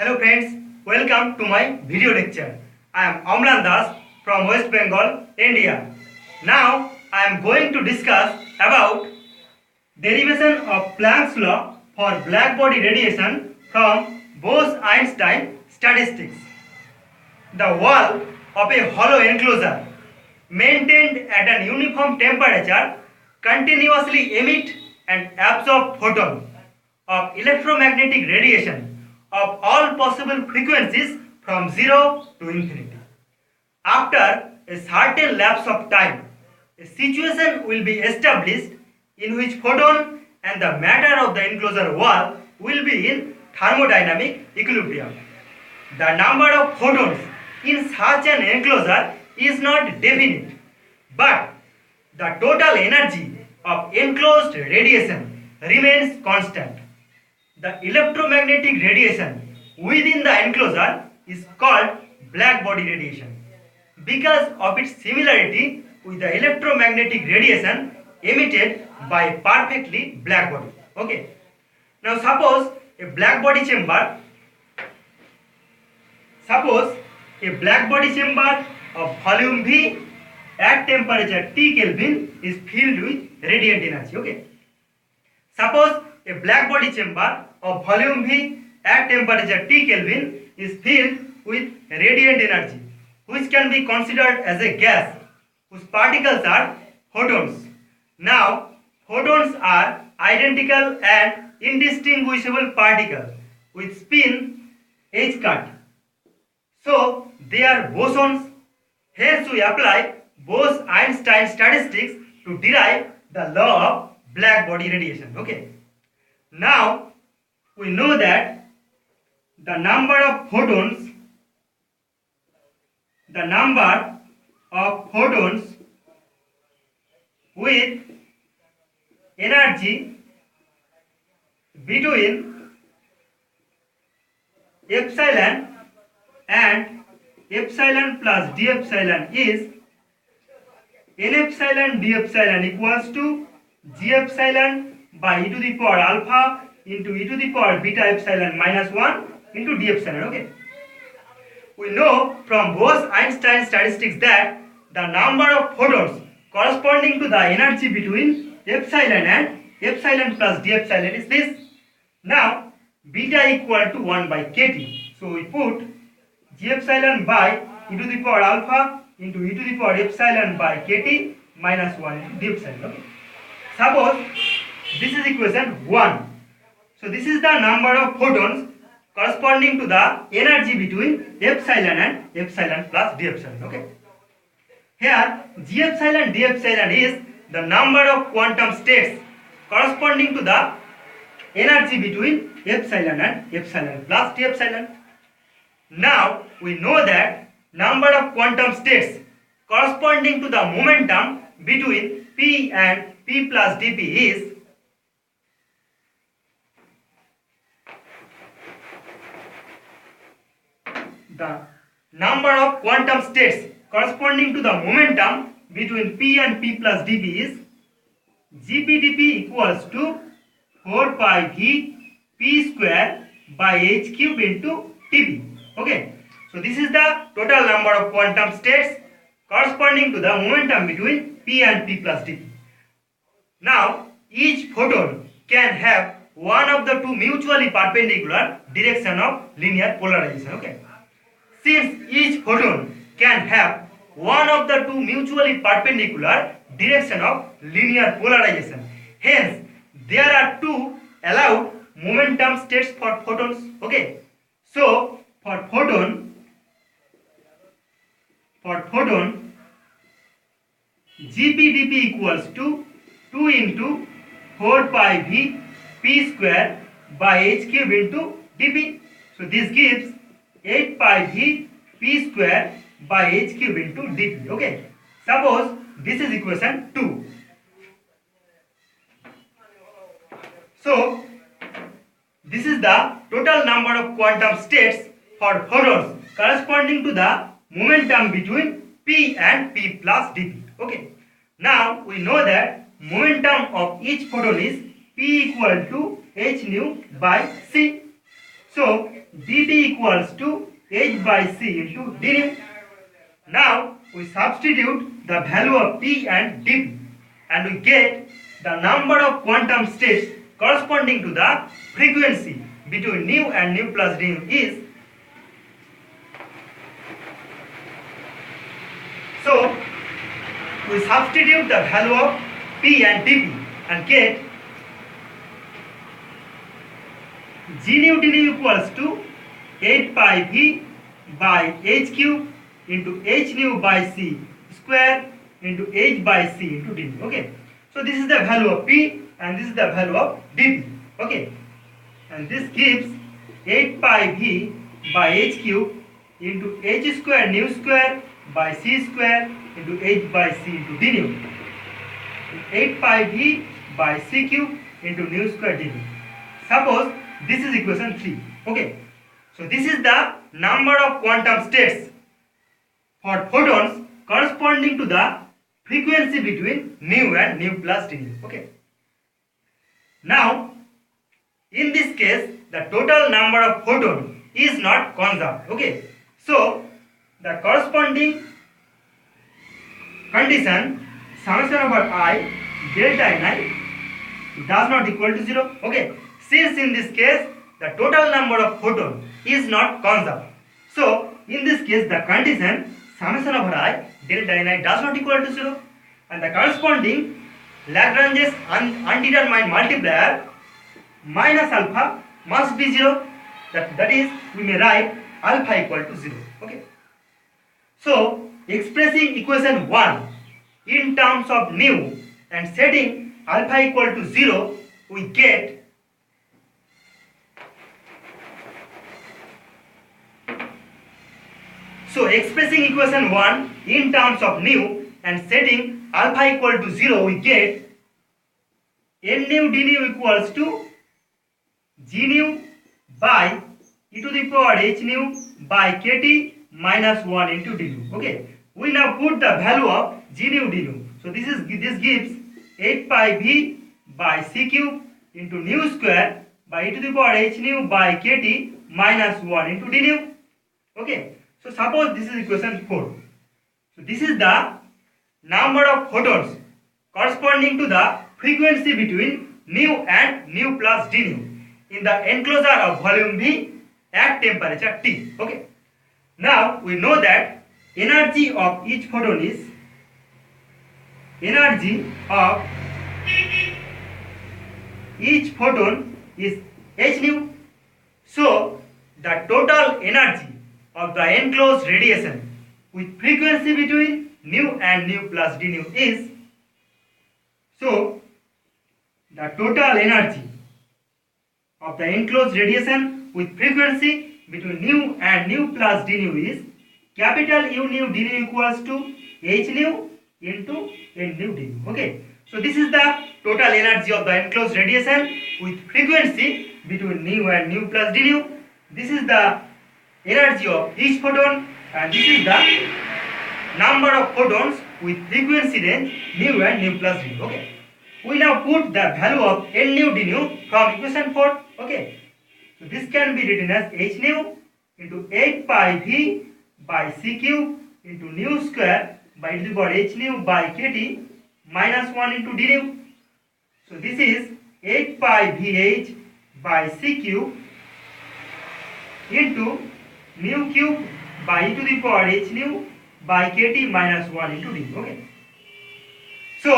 Hello friends, welcome to my video lecture. I am Amlan Das from West Bengal, India. Now I am going to discuss about derivation of Planck's law for black body radiation from Bose-Einstein statistics. The wall of a hollow enclosure maintained at an uniform temperature continuously emit and absorb photons of electromagnetic radiation of all possible frequencies from 0 to infinity. After a certain lapse of time, a situation will be established in which photon and the matter of the enclosure wall will be in thermodynamic equilibrium. The number of photons in such an enclosure is not definite, but the total energy of enclosed radiation remains constant. The electromagnetic radiation within the enclosure is called black body radiation because of its similarity with the electromagnetic radiation emitted by perfectly black body. Okay. Now suppose a black body chamber of volume V at temperature T Kelvin is filled with radiant energy. Okay. Suppose a black body chamber of volume V at temperature T Kelvin is filled with radiant energy, which can be considered as a gas whose particles are photons. Now, photons are identical and indistinguishable particles with spin h cut. So, they are bosons. Hence, we apply Bose-Einstein statistics to derive the law of black body radiation. Okay. Now, we know that the number of photons with energy between epsilon and epsilon plus d epsilon is n epsilon d epsilon equals to g epsilon by e to the power alpha into e to the power beta epsilon minus 1 into d epsilon. Okay. We know from Bose-Einstein statistics that the number of photons corresponding to the energy between epsilon and epsilon plus d epsilon is this. Now, beta equal to 1 by kt. So, we put g epsilon by e to the power alpha into e to the power epsilon by kt minus 1 into d epsilon. Okay. Suppose this is equation 1. So, this is the number of photons corresponding to the energy between epsilon and epsilon plus d epsilon. Okay. Here, g epsilon d epsilon is the number of quantum states corresponding to the energy between epsilon and epsilon plus d epsilon. Now, we know that number of quantum states corresponding to the momentum between p and p plus dp is the number of quantum states corresponding to the momentum between p and p plus dp is gpdp equals to 4 pi v p square by h cube into dp. Okay. So, this is the total number of quantum states corresponding to the momentum between p and p plus dp. Now, each photon can have one of the two mutually perpendicular direction of linear polarization. Okay. Since each photon can have one of the two mutually perpendicular direction of linear polarization, hence there are two allowed momentum states for photons. Okay. So, for photon gpdp equals to 2 into 4 pi v p square by h cube into dp. So, this gives 8 pi v p square by h cube into dp. Okay. Suppose this is equation 2. So, this is the total number of quantum states for photons corresponding to the momentum between p and p plus dp. Okay. Now, we know that momentum of each photon is p equal to h nu by c. So, dB equals to h by c into d nu. Now we substitute the value of p and dp and we get the number of quantum states corresponding to the frequency between nu and nu plus d nu is. So we substitute the value of p and dp and get g nu d nu equals to 8 pi v by h cube into h nu by c square into h by c into d nu. Okay, so this is the value of p and this is the value of dp. Okay, and this gives 8 pi v by h cube into h square nu square by c square into h by c into d nu. 8 pi v by c cube into nu square d nu. Suppose this is equation 3. Okay, so this is the number of quantum states for photons corresponding to the frequency between nu and nu plus d nu. Okay, now in this case the total number of photons is not conserved. Okay, so the corresponding condition summation over I delta ni does not equal to 0. Okay, since in this case the total number of photons is not conserved, so in this case the condition summation over I delta ni does not equal to 0 and the corresponding Lagrange's undetermined multiplier minus alpha must be 0. That is, we may write alpha equal to 0. Okay, so expressing equation 1 in terms of nu and setting alpha equal to 0, we get expressing equation 1 in terms of nu and setting alpha equal to 0, we get n nu d nu equals to g nu by e to the power h nu by kt minus 1 into d nu. Okay, we now put the value of g nu d nu. So this gives 8 pi v by c cube into nu square by e to the power h nu by kt minus 1 into d nu. Okay, so suppose this is equation 4. So this is the number of photons corresponding to the frequency between nu and nu plus d nu in the enclosure of volume V at temperature T. Okay, now we know that energy of each photon is h nu. So the total energy of the enclosed radiation with frequency between nu and nu plus d nu is, so the total energy of the enclosed radiation with frequency between nu and nu plus d nu is capital U nu d nu equals to h nu into n nu d nu. Okay, so this is the total energy of the enclosed radiation with frequency between nu and nu plus d nu. This is the energy of each photon and this is the number of photons with frequency range nu and nu plus d nu. Okay, we now put the value of n nu d nu from equation 4. Okay, so this can be written as h nu into 8 pi v by c cube into nu square by e to the power h nu by kt minus 1 into d nu. So this is 8 pi vh by c cube into nu cube by e to the power h nu by kt minus 1 into d. Okay, so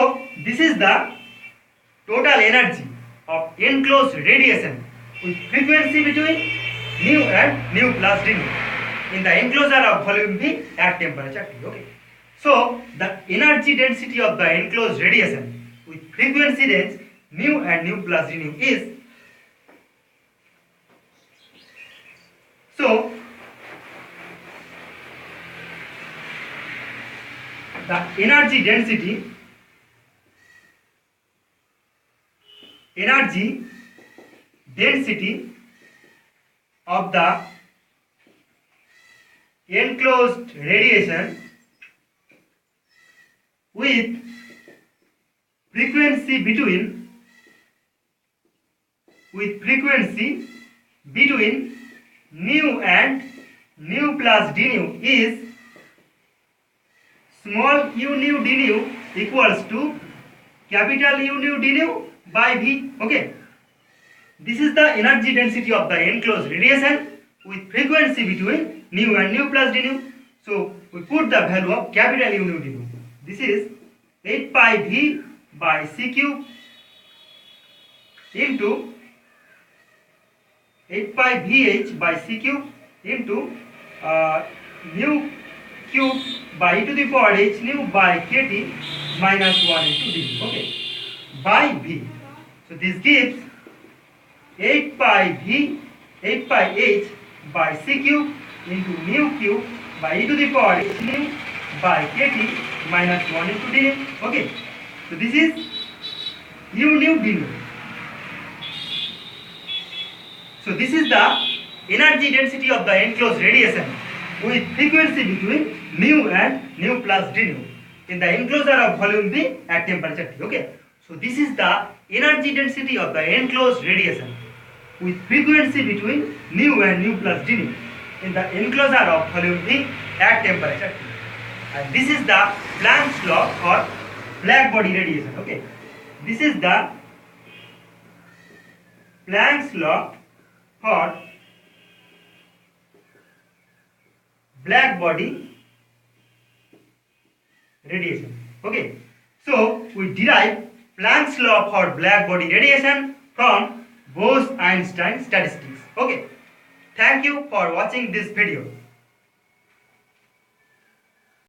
this is the total energy of enclosed radiation with frequency between nu and nu plus d nu in the enclosure of volume V at temperature T. Okay, so the energy density of the enclosed radiation with frequency range nu and nu plus d nu is, so the energy density of the enclosed radiation with frequency between nu and nu plus d nu is small u nu d nu equals to capital U nu d nu by V. Okay. This is the energy density of the enclosed radiation with frequency between nu and nu plus d nu. So we put the value of capital U nu d nu. This is 8 pi V by C cube into 8 pi Vh by C cube into nu cube by e to the power h nu by kt minus 1 into d. Okay, by V. So this gives 8 pi V, 8 pi h by C cube into nu cube by e to the power h nu by kt minus 1 into d nu. Okay, so this is u nu d nu. So this is the energy density of the enclosed radiation with frequency between nu and nu plus d nu in the enclosure of volume V at temperature T. Okay, so this is the energy density of the enclosed radiation with frequency between nu and nu plus d nu in the enclosure of volume V at temperature T. And this is the Planck's law for black body radiation. Okay, this is the Planck's law for black body radiation. Okay, so we derive Planck's law for black body radiation from Bose-Einstein statistics. Okay, thank you for watching this video.